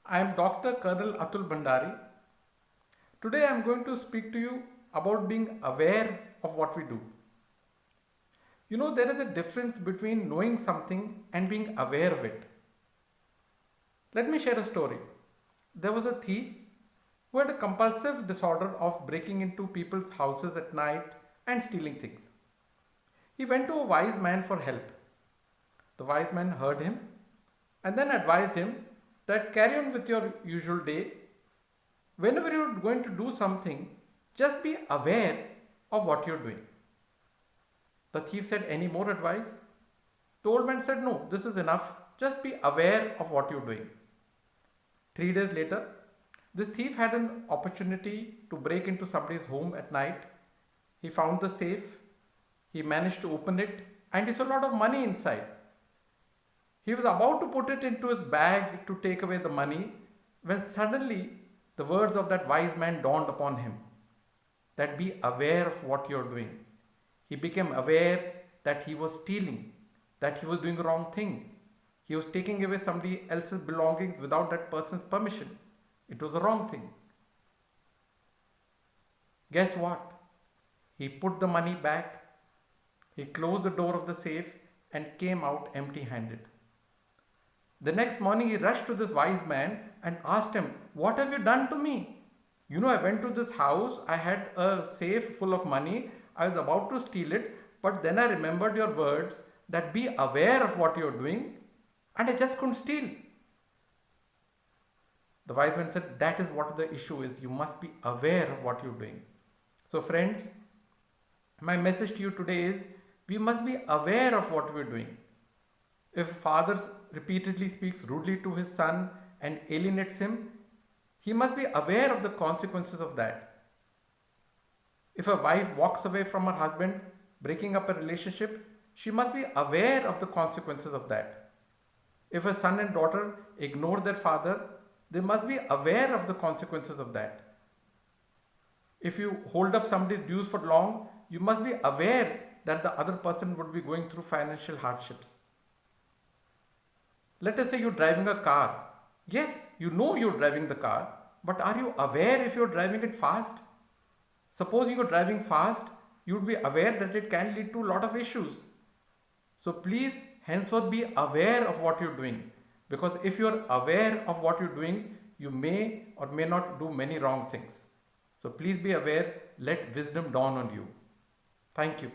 I am Dr. Colonel Atul Bhandari. Today I am going to speak to you about being aware of what we do. You know, there is a difference between knowing something and being aware of it. Let me share a story. There was a thief who had a compulsive disorder of breaking into people's houses at night and stealing things. He went to a wise man for help. The wise man heard him and then advised him that carry on with your usual day. Whenever you're going to do something, just be aware of what you're doing. The thief said, any more advice? The old man said, no, this is enough. Just be aware of what you're doing. 3 days later, this thief had an opportunity to break into somebody's home at night. He found the safe. He managed to open it and he saw a lot of money inside. He was about to put it into his bag to take away the money when suddenly the words of that wise man dawned upon him, that be aware of what you're doing. He became aware that he was stealing, that he was doing the wrong thing. He was taking away somebody else's belongings without that person's permission. It was the wrong thing. Guess what? He put the money back, he closed the door of the safe and came out empty-handed. The next morning he rushed to this wise man and asked him, what have you done to me? You know, I went to this house, I had a safe full of money, I was about to steal it, but then I remembered your words that be aware of what you're doing and I just couldn't steal. The wise man said, that is what the issue is. You must be aware of what you're doing. So friends, my message to you today is, we must be aware of what we're doing. If a father repeatedly speaks rudely to his son and alienates him, he must be aware of the consequences of that. If a wife walks away from her husband, breaking up a relationship, she must be aware of the consequences of that. If a son and daughter ignore their father, they must be aware of the consequences of that. If you hold up somebody's dues for long, you must be aware that the other person would be going through financial hardships. Let us say you're driving a car. Yes, you know you're driving the car, but are you aware if you're driving it fast? Supposing you're driving fast, you'd be aware that it can lead to a lot of issues. So please henceforth be aware of what you're doing, because if you're aware of what you're doing, you may or may not do many wrong things. So please be aware, let wisdom dawn on you. Thank you.